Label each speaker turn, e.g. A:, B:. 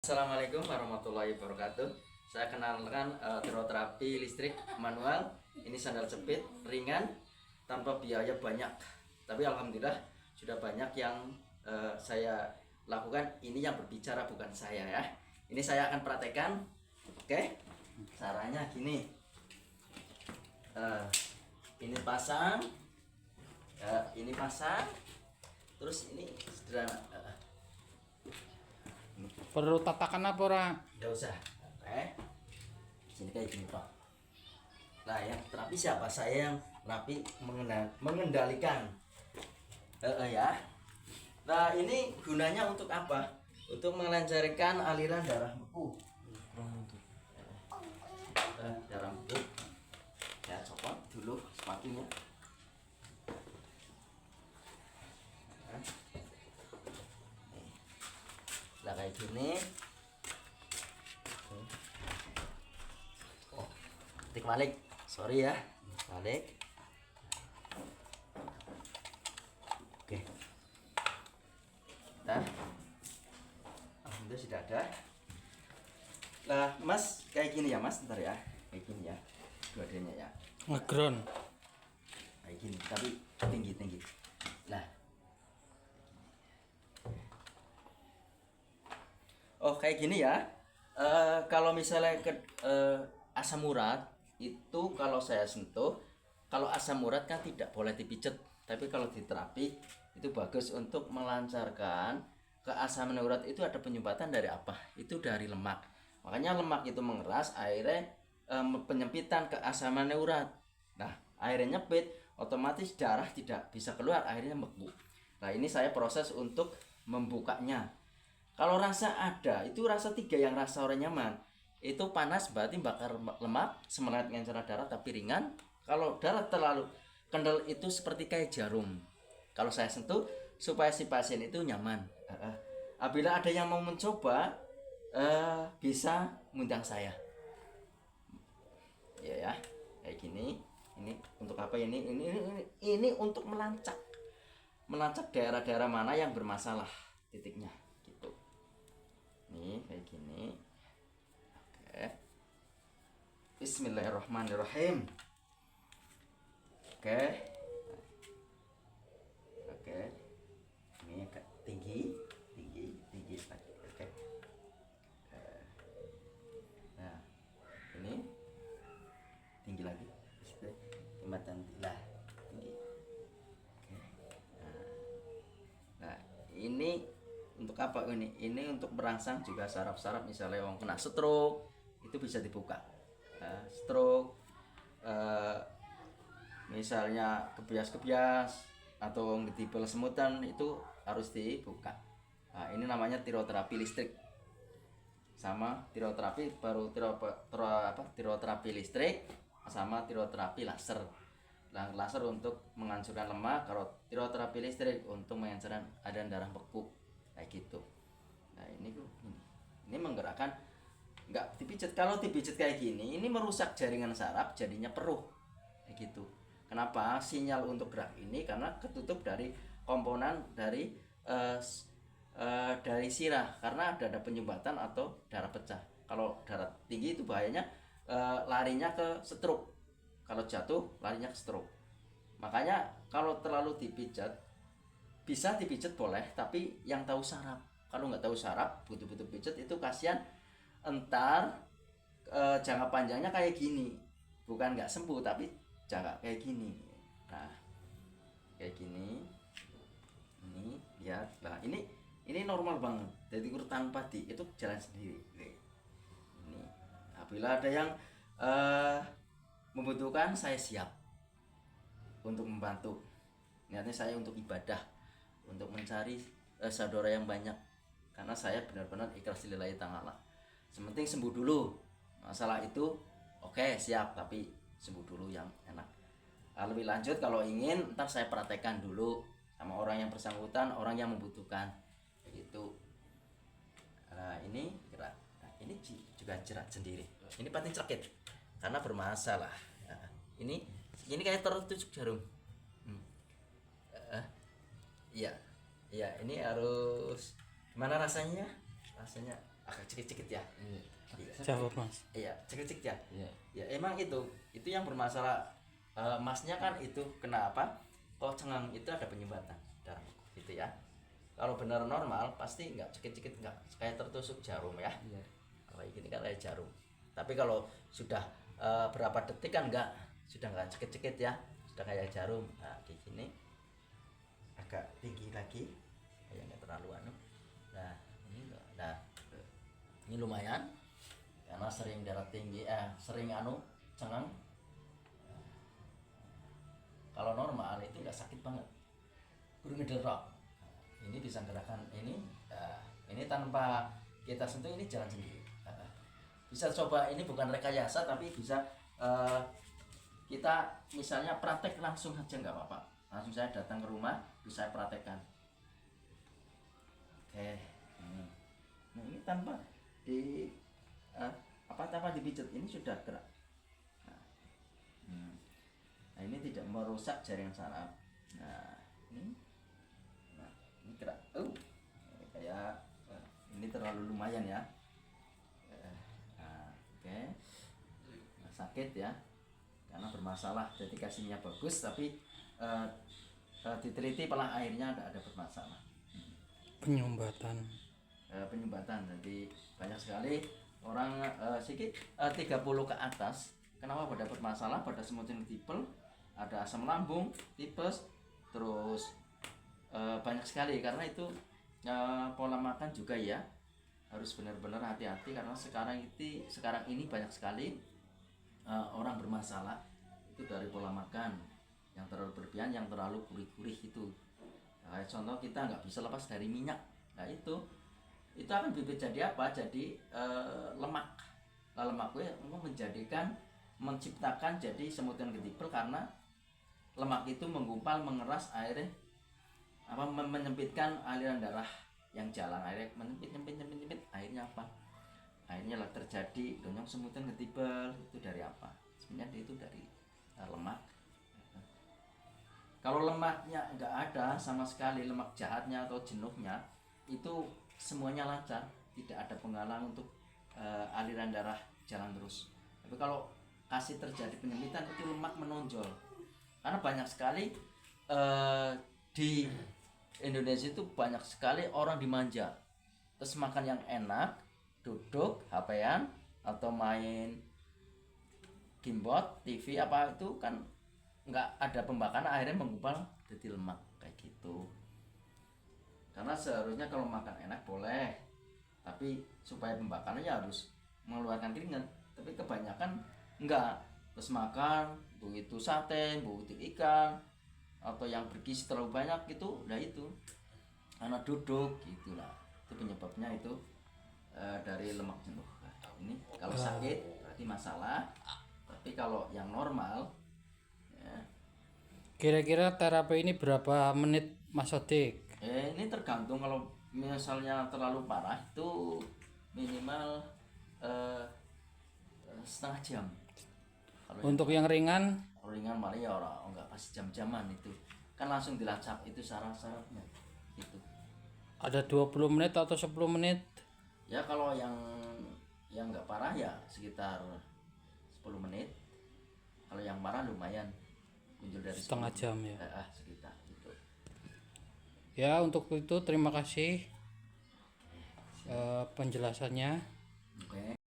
A: Assalamualaikum warahmatullahi wabarakatuh. Saya kenalkan hidroterapi listrik manual. Ini sandal jepit ringan tanpa biaya banyak. Tapi alhamdulillah sudah banyak yang saya lakukan. Ini yang berbicara bukan saya ya. Ini saya akan praktekkan. Oke. Caranya gini. Ini pasang. Ini pasang. Terus ini sederhana.
B: Perlu tatakan apa ora?
A: Nggak usah. Oke. Sini kayak gini Pak. Nah yang terapi siapa? Saya yang terapi mengendalikan. Ya. Nah ini gunanya untuk apa? Untuk melancarkan aliran darah beku. Darah beku. Saya copot dulu sepatunya. Nah kayak gini. Oh, ketik balik. Sorry ya, balik. Oke. Nah, alhamdulillah sudah ada. Nah, Mas kayak gini ya, Mas. Ntar ya, kayak gini ya, dua-duanya ya.
B: Ngegron.
A: Kayak gini, tapi tinggi. Nah, oh kayak gini ya. Kalau misalnya asam urat itu kalau saya sentuh, kalau asam urat kan tidak boleh dipijet. Tapi kalau di terapi itu bagus untuk melancarkan keasaman urat. Itu ada penyumbatan dari apa? Itu dari lemak. Makanya lemak itu mengeras, akhirnya penyempitan keasaman urat. Nah, airnya nyempit, otomatis darah tidak bisa keluar, akhirnya beku. Nah, ini saya proses untuk membukanya. Kalau rasa ada, itu rasa 3 yang rasa orang nyaman. Itu panas berarti bakar lemak, semangat ngencer darah tapi ringan. Kalau darah terlalu kendal itu seperti kayak jarum. Kalau saya sentuh supaya si pasien itu nyaman. Apabila ada yang mau mencoba, bisa ngundang saya. Ya, kayak gini. Ini untuk apa ini? Ini untuk melacak daerah-daerah mana yang bermasalah titiknya gitu. Nih kayak gini. Oke. Bismillahirrahmanirrahim. Oke. Ini agak tinggi lagi. Oke. Nah, ini tinggi lagi. Jembatan lah tinggi. Oke. Nah, ini untuk apa ini? Ini untuk merangsang juga saraf-saraf, misalnya orang kena stroke itu bisa dibuka. Stroke, misalnya kebias-kebias atau ditipel semutan itu harus dibuka. Nah, ini namanya tiroterapi listrik. Sama tiroterapi baru tiroterapi listrik sama tiroterapi laser. Nah, laser untuk menghancurkan lemak, kalau tiroterapi listrik untuk menghancurkan aliran darah beku. Kayak gitu. Nah ini menggerakkan, nggak dipijet. Kalau dipijet kayak gini ini merusak jaringan saraf, jadinya peruh kayak gitu. Kenapa? Sinyal untuk gerak ini karena ketutup dari komponen dari sirah, karena ada penyumbatan atau darah pecah. Kalau darah tinggi itu bahayanya larinya ke stroke. Kalau jatuh larinya ke stroke. Makanya kalau terlalu dipijat, bisa dipijat boleh, tapi yang tahu saraf. Kalau nggak tahu saraf, butuh-butuh pijat itu kasihan. Entar jangka panjangnya kayak gini, bukan nggak sembuh, tapi jangka kayak gini. Nah, kayak gini. Ini lihat, nah ini normal banget. Jadi tanpa itu jalan sendiri. Ini, apabila ada yang membutuhkan, saya siap untuk membantu. Niatnya saya untuk ibadah, untuk mencari saudara yang banyak, karena saya benar-benar ikhlas lillahi ta'ala. Sementing sembuh dulu. Masalah itu oke, siap, tapi sembuh dulu yang enak. Lebih lanjut kalau ingin, ntar saya praktekkan dulu sama orang yang bersangkutan, orang yang membutuhkan begitu. Ini gerak. Nah, ini juga jerat sendiri. Ini paling sakit karena bermasalah. Nah, ini kayak tertusuk jarum. Iya, ini harus gimana rasanya? Rasanya agak cekit-cekit ya. Iya.
B: Jawab Mas.
A: Iya, cekit-cekit ya.
C: Iya.
A: Ya emang itu yang bermasalah. Masnya kan itu kenapa? Kalau cengang itu ada penyumbatan darah gitu ya. Kalau benar normal pasti nggak cekit-cekit, nggak kayak tertusuk jarum ya.
C: Iya.
A: Kalau ini kan kayak jarum. Tapi kalau sudah berapa detik kan nggak, sudah nggak cekit-cekit ya, sudah kayak jarum. Nah di sini agak tinggi lagi, kayak nggak terlalu anu. Nah ini enggak. Nah ini lumayan karena sering darah tinggi, sering anu cengang. Kalau normal itu nggak sakit banget, kudu ngederok. Ini bisa gerakan ini tanpa kita sentuh, ini jalan sendiri. Bisa coba, ini bukan rekayasa tapi bisa kita misalnya praktek langsung aja nggak apa-apa. Langsung saya datang ke rumah bisa saya praktekkan. Oke. Nah ini tanpa tanpa dipijat ini sudah gerak. Nah ini tidak merusak jaringan saraf. Nah ini gerak. Kayak ini terlalu lumayan ya. Oke. Nah, sakit ya, karena bermasalah. Jadi kasihnya bagus tapi diteliti pola airnya ada bermasalah.
B: Penyumbatan.
A: Penyumbatan. Jadi banyak sekali orang sedikit 30 ke atas. Kenapa pada bermasalah pada semut multiple, ada asam lambung, tipes, terus banyak sekali karena itu pola makan juga ya, harus benar-benar hati-hati karena sekarang ini banyak sekali orang bermasalah itu dari pola makan yang terlalu berlebihan, yang terlalu gurih-gurih itu. Nah, contoh kita nggak bisa lepas dari minyak. Nah itu akan jadi apa? Jadi lemak. Nah, lemak itu menciptakan jadi semut yang getipel karena lemak itu menggumpal, mengeras airnya, menyempitkan aliran darah yang jalan, airnya menyempit, akhirnya apa? Akhirnya lah terjadi donyong semutan getibel. Itu dari apa? Sebenarnya itu dari lemak. Kalau lemaknya nggak ada sama sekali, lemak jahatnya atau jenuhnya itu semuanya lancar, tidak ada penghalang untuk aliran darah jalan terus. Tapi kalau kasih terjadi penyempitan itu lemak menonjol. Karena banyak sekali di Indonesia itu banyak sekali orang dimanja, terus makan yang enak, duduk HP-an atau main gamebot, TV apa itu kan nggak ada pembakaran, akhirnya menggumpal jadi lemak kayak gitu. Karena seharusnya kalau makan enak boleh, tapi supaya pembakarannya harus mengeluarkan keringat. Tapi kebanyakan enggak, terus makan begitu sate, begitu ikan atau yang bergizi terlalu banyak gitu, udah itu karena duduk gitulah. Itu penyebabnya itu dari lemak jenuh. Ini kalau sakit berarti masalah, tapi kalau yang normal ya.
B: Kira-kira terapi ini berapa menit Mas Odik?
A: Ini tergantung, kalau misalnya terlalu parah itu minimal setengah jam. Kalau
B: Untuk yang ringan
A: ringan malah ya orang enggak pas jam-jaman itu kan langsung dilacak itu saraf-sarafnya gitu.
B: ada 20 menit atau 10 menit?
A: Ya kalau yang enggak parah ya sekitar 10 menit. Kalau yang parah lumayan, muncul dari
B: Setengah jam ya.
A: Sekitar gitu.
B: Ya, untuk itu terima kasih penjelasannya.
A: Oke.